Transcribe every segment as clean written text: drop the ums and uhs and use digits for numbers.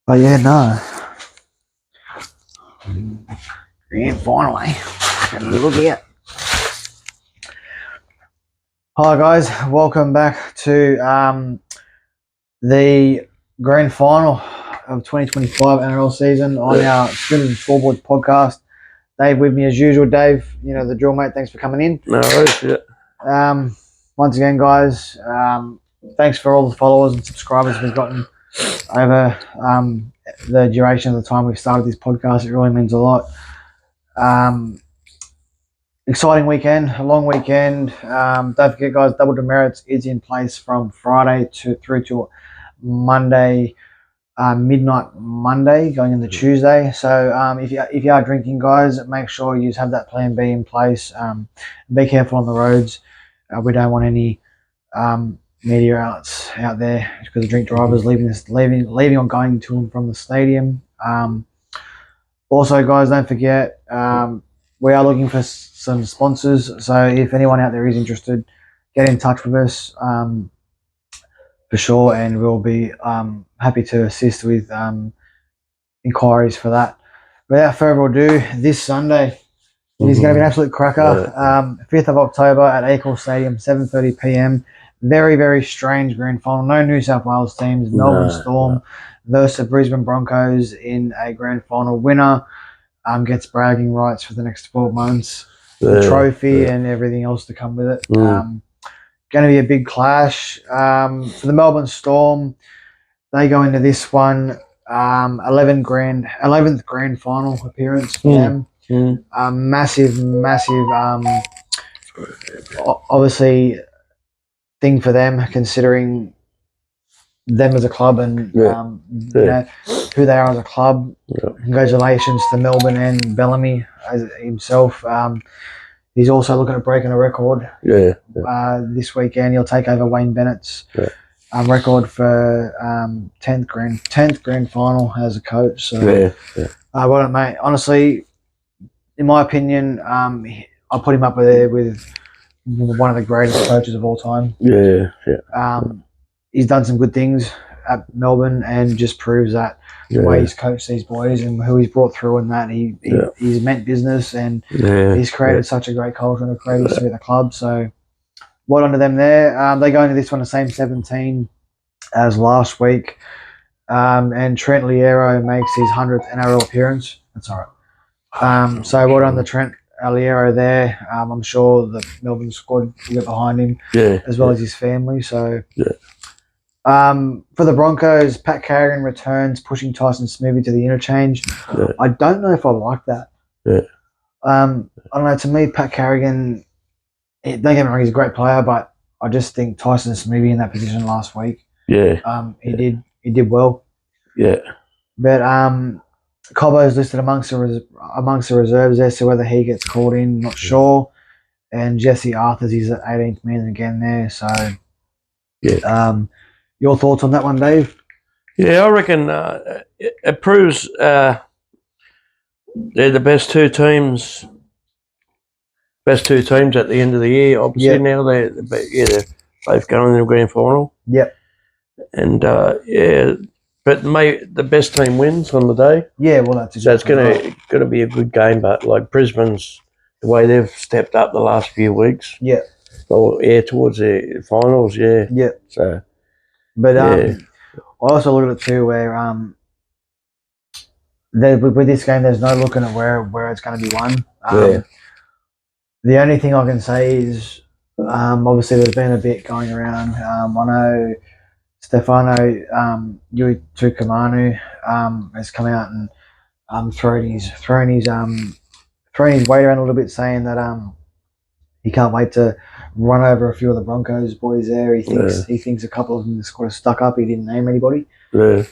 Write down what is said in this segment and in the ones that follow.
But yeah, no. Grand final, eh? Look at. Hi guys, welcome back to the grand final of 2025 NRL season on our Scrimmage and Scoreboards podcast. Dave with me as usual. Dave, you know the drill, mate. Thanks for coming in. No worries. Yeah. Once again, guys, thanks for all the followers and subscribers we've gotten over the duration of the time we've started this podcast. It really means a lot. Exciting weekend, a long weekend. Don't forget, guys, double demerits is in place from Friday through to Monday, midnight Monday, going into Tuesday. So if you are drinking, guys, make sure you have that plan B in place. Be careful on the roads. We don't want any media outlets out there because the drink drivers leaving or going to and from the stadium. Also, guys, don't forget we are looking for some sponsors. So if anyone out there is interested, get in touch with us for sure, and we'll be happy to assist with inquiries for that. Without further ado, this Sunday is going to be an absolute cracker. 5th of October at Acorn Stadium, 7:30 p.m. Very, very strange grand final. No New South Wales teams. Melbourne Storm versus the Brisbane Broncos in a grand final. Winner gets bragging rights for the next 12 months. The trophy and everything else to come with it. Going to be a big clash. For the Melbourne Storm, they go into this one 11th grand final appearance for them. Massive, obviously, thing for them, considering them as a club and you know who they are as a club. Congratulations to Melbourne and Bellamy as himself. He's also looking at breaking a record. This weekend he'll take over Wayne Bennett's record for 10th grand final as a coach. So well done, mate. Honestly, in my opinion, I put him up there with one of the greatest coaches of all time. He's done some good things at Melbourne and just proves that the way he's coached these boys and who he's brought through, and that he's meant business, and he's created such a great culture and a great history of the club. So well done to them there. They go into this one the same 17 as last week, and Trent Liero makes his 100th NRL appearance. That's all right. So well done to Trent Liero there. I'm sure the Melbourne squad will get behind him, as well as his family. So for the Broncos, Pat Carrigan returns, pushing Tyson Smithy to the interchange. I don't know if I like that. I don't know. To me, Pat Carrigan, don't get me wrong, he's a great player, but I just think Tyson Smithy in that position last week. He did well. But Cobbo's listed amongst the reserves there, so whether he gets called in, not sure. And Jesse Arthurs is at 18th man again there. So your thoughts on that one, Dave? I reckon it proves they're the best two teams at the end of the year. Obviously now they're both going in the grand final. And but the best team wins on the day. Well, that's so it's gonna be a good game. But like Brisbane's, the way they've stepped up the last few weeks. Towards the finals. So. But I also look at it too, where with this game, there's no looking at where it's going to be won. The only thing I can say is, obviously, there's been a bit going around. I know Stefano Uitukamanu has come out and thrown his weight around a little bit, saying that he can't wait to run over a few of the Broncos boys there. He thinks a couple of them just got stuck up. He didn't name anybody. So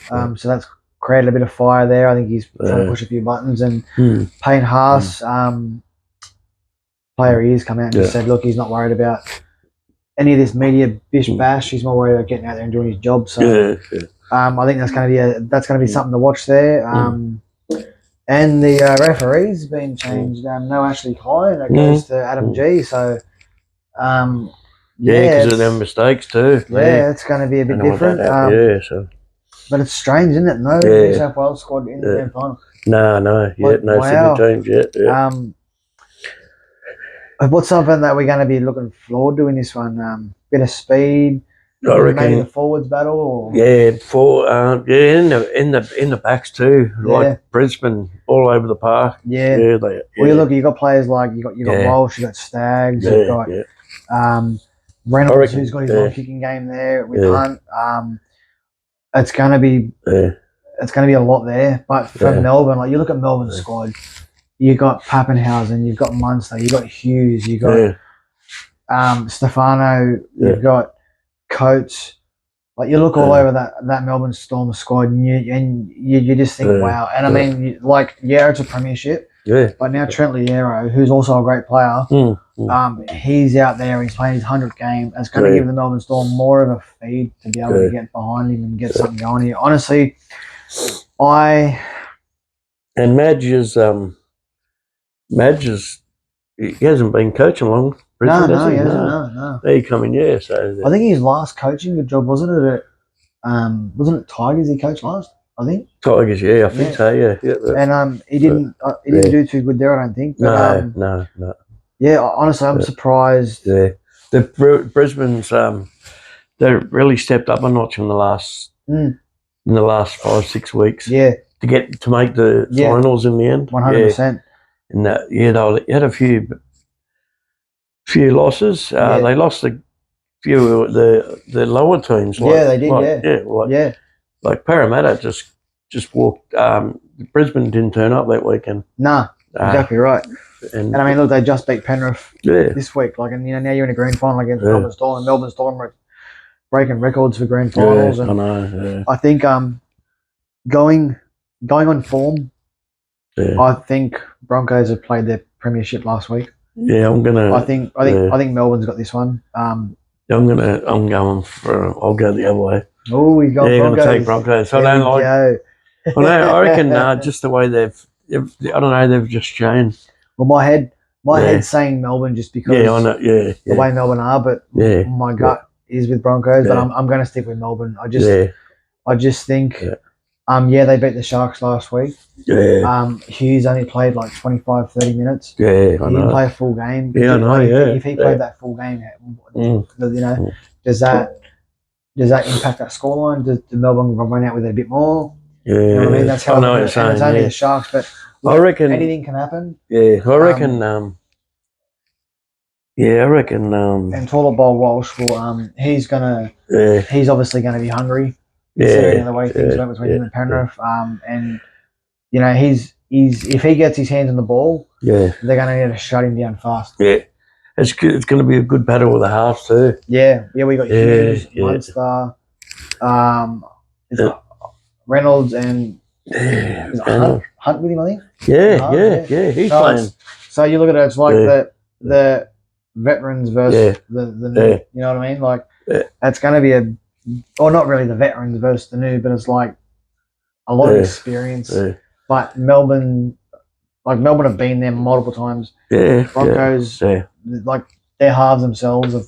that's created a bit of fire there. I think he's trying to push a few buttons. And Payne Haas, player he is, come out and just said, look, he's not worried about any of this media bish bash. He's more worried about getting out there and doing his job. So I think that's going to be something to watch there. And the referee's been changed. No Ashley Klein. It goes to Adam G. So because of them mistakes too. It's going to be a bit different. But it's strange, isn't it? No New South Wales squad in the grand final. No, no Wow. Sydney teams yet. Yeah. What's something that we're going to be looking forward to in this one? Bit of speed. I reckon Maybe the forwards battle. Or? Yeah, in the backs too, like Brisbane all over the park. Yeah. Well, you look, you got players like you got Walsh, you got Staggs, you've got Reynolds, who's got his long kicking game there with Hunt. It's going to be a lot there. But for Melbourne, like you look at Melbourne's squad, you got Pappenhausen, you've got Munster, you got Hughes, you got Stefano, you've got Coates. Like you look all over that Melbourne Storm squad, and you just think, wow. And I mean, it's a premiership. Yeah. But now Trent Liero, who's also a great player, he's out there. He's playing his 100th game. It's going to give the Melbourne Storm more of a feed to be able to get behind him and get something going here. Honestly, and Madge he hasn't been coaching long. No, he hasn't. No. He coming, So I think his last coaching job wasn't it Tigers he coached last? I think Tigers, I think so. Yeah. And he didn't do too good there, I don't think. But, no. Yeah, honestly, I'm surprised. Yeah, the Brisbane's they really stepped up a notch in the last 5-6 weeks. Yeah, to make the finals in the end. 100%. And they had a few losses. They lost a few of the lower teams. They did. Like Parramatta just walked. Brisbane didn't turn up that weekend. Nah, exactly right. And I mean, look, they just beat Penrith this week. And now you're in a grand final against Melbourne Storm, and Melbourne Storm are breaking records for grand finals. I know. I think going on form. I think Broncos have played their premiership last week. Yeah, I think Melbourne's got this one. I'll go the other way. Oh, we got Broncos. I'm going to take Broncos. I don't like. I reckon just the way they've just changed. Well, my head's saying Melbourne just because I know. The way Melbourne are, but my gut is with Broncos. But I'm going to stick with Melbourne. I just think. They beat the Sharks last week. Yeah. Hughes only played like 25, 30 minutes. Yeah, I know. He didn't play a full game. Yeah, I know. If he played that full game, does that impact that scoreline? Does Melbourne run out with it a bit more? Yeah. You know what I mean? That's how I know what you're saying. It's only the Sharks, but I reckon anything can happen. Yeah, I reckon. I reckon. And Toilet Bowl Walsh will. He's obviously gonna be hungry. Considering the way things went between him and Penrith, and he's if he gets his hands on the ball, they're going to need to shut him down fast. Yeah, it's good. It's going to be a good battle with the halves too. Yeah. We got Hughes, Munster, Reynolds, and Hunt with him, I think. Yeah. He's playing. So you look at it, it's like the veterans versus the new. You know what I mean? It's going to be not really the veterans versus the new, but it's like a lot of experience. Yeah. But Melbourne have been there multiple times. Yeah. Broncos, they're halves themselves. I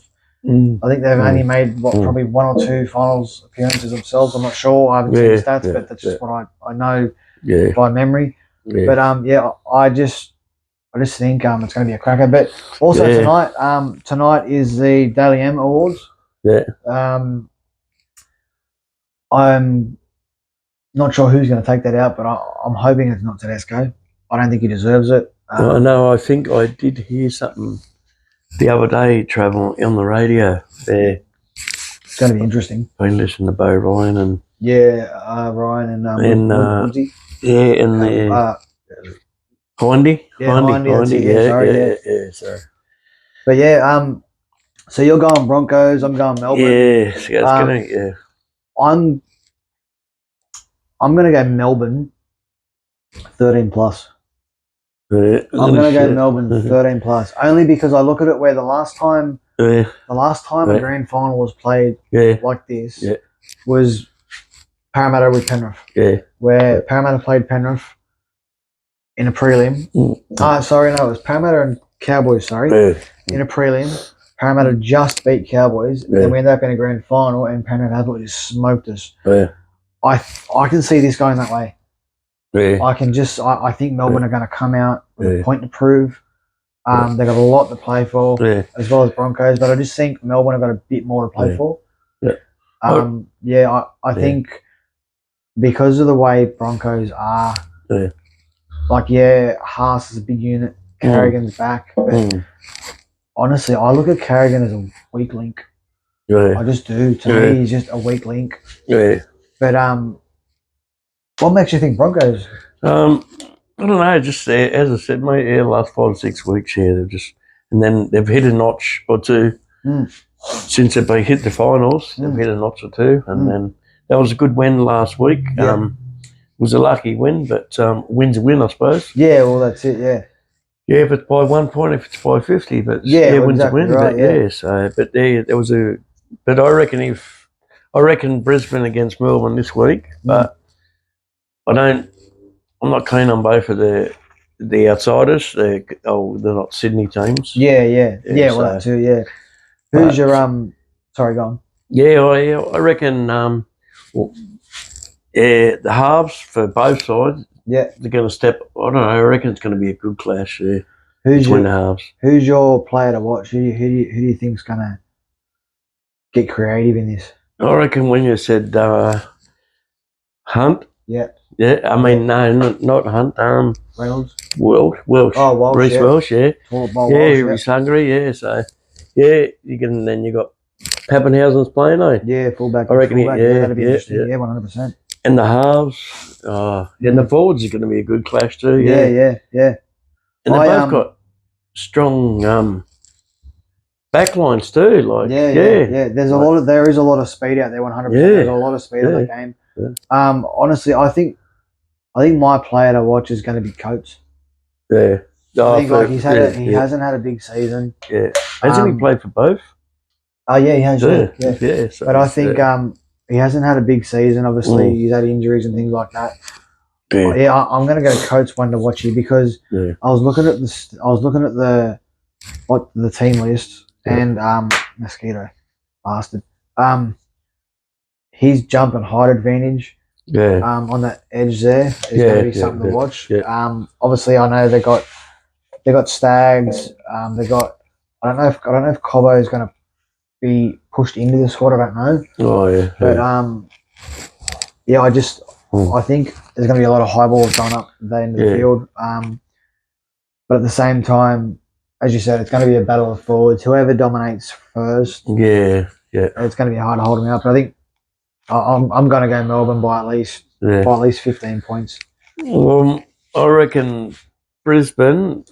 think they've only made probably one or two finals appearances themselves. I'm not sure. I haven't seen the stats, but that's just what I know by memory. Yeah. But I just think it's going to be a cracker. But also tonight is the Daily M Awards. Yeah. I'm not sure who's going to take that out, but I'm hoping it's not Tedesco. I don't think he deserves it. No, I think I did hear something the other day, travel on the radio there. It's going to be interesting. Been listening to Bo Ryan and Ryan and Woodsy. And Hindy. Hindy. So. But so you're going Broncos. I'm going Melbourne. I'm going to go Melbourne 13 plus. I'm going to go Melbourne 13 plus only because I look at it where the last time a grand final was played like this was Parramatta with Penrith. Where Parramatta played Penrith in a prelim. It was Parramatta and Cowboys, in a prelim. Parramatta just beat Cowboys, and then we ended up in a grand final, and Penrith absolutely smoked us. I can see this going that way. Yeah. I think Melbourne are going to come out with a point to prove. They've got a lot to play for, as well as Broncos, but I just think Melbourne have got a bit more to play for. Yeah. I think because of the way Broncos are, like, Haas is a big unit, Carrigan's back, but honestly, I look at Carrigan as a weak link. I just do. To me, he's just a weak link. But what makes you think Broncos? I don't know. Just as I said, mate. Yeah, last 5 or 6 weeks. Yeah, and then they've hit a notch or two since they've hit the finals. They've hit a notch or two, and then that was a good win last week. It was a lucky win, but win's a win, I suppose. Yeah, well, that's it. Yeah. Yeah, if it's by 1 point, if it's by 50, but well, win's exactly a win. right, but but there was a. But I reckon Brisbane against Melbourne this week, but I'm not keen on both of the outsiders. They're not Sydney teams. Yeah. Well, that too. Yeah. Who's your Sorry, go on. Yeah, I reckon. The halves for both sides. Yeah, they're going to step. I don't know. I reckon it's going to be a good clash there between the halves. Who's your player to watch? Who do you think's going to get creative in this? I reckon when you said Hunt. Yeah. Yeah, I mean, no, not Hunt. Reynolds. Welsh. Oh, Welsh. Reece Welsh. Yeah. Welsh, he's hungry. Yeah, so you can. Then you got Pappenhausen's playing, Yeah, fullback. I reckon. That'd be interesting. Yeah, 100%. And the halves. And the forwards are going to be a good clash too. Yeah. And they both got strong backlines too. Like there is a lot of speed out there. 100%. There's a lot of speed in the game. Honestly, I think my player to watch is going to be Coates. Yeah. I think he hasn't had a big season. Yeah. Hasn't he played for both? Oh yeah, he has. Yeah. So but I think he hasn't had a big season. Obviously, he's had injuries and things like that. Yeah, I'm going to go Coates one to watch here because I was looking at the team list and mosquito bastard. His jump and height advantage. On that edge there is going to be something to watch. Obviously, I know they got Stags. They got. I don't know if Cobbo is going to be pushed into the squad. I don't know. Oh yeah. But I think there's going to be a lot of high balls going up that end of the field. But at the same time, as you said, it's going to be a battle of forwards. Whoever dominates first. Yeah. It's going to be hard to hold them out. But I think I'm going to go Melbourne by at least 15 points. I reckon Brisbane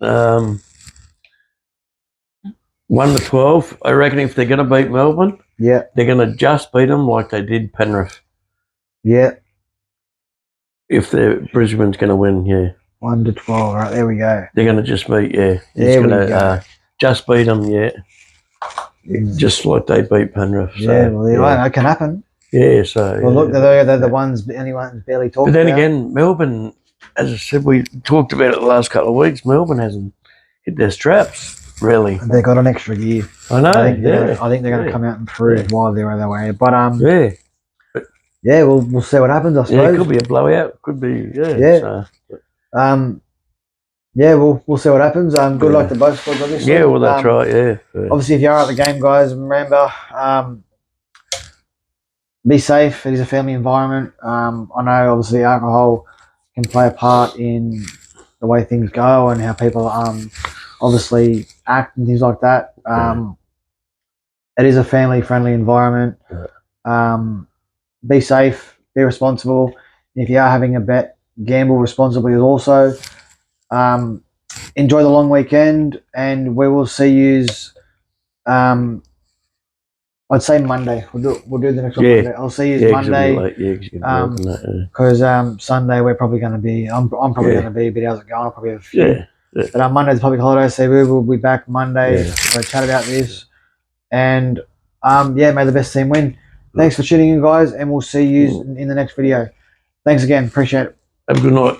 1-12. I reckon if they're going to beat Melbourne, they're going to just beat them like they did Penrith. Yeah. If Brisbane's going to win, 1-12. Right, there we go. They're going to just beat, They're going to just beat them, just like they beat Penrith. So, that can happen. Yeah, so. Well, look, they're the only ones barely talked about. But then again, Melbourne, as I said, we talked about it the last couple of weeks. Melbourne hasn't hit their straps, really. They got an extra year. I know. I think they're going to come out and prove why they're that way. But we'll see what happens. I suppose. Yeah, it could be a blowout. Could be. We'll see what happens. Good luck to both squads, obviously. Yeah, well, that's right. Yeah. Obviously, if you are at the game, guys, remember. Be safe. It is a family environment. I know, obviously, alcohol can play a part in the way things go and how people obviously act and things like that. It is a family-friendly environment. Be safe. Be responsible. If you are having a bet, gamble responsibly as also. Enjoy the long weekend, and we will see yous. I'd say Monday. We'll do the next one Monday. I'll see you Monday. Because Sunday we're probably going to be. I'm probably going to be a bit out of going. I'll probably have a few. But Monday's public holiday, so we will be back Monday to chat about this. And may the best team win. Thanks for tuning in, guys, and we'll see you in the next video. Thanks again. Appreciate it. Have a good night.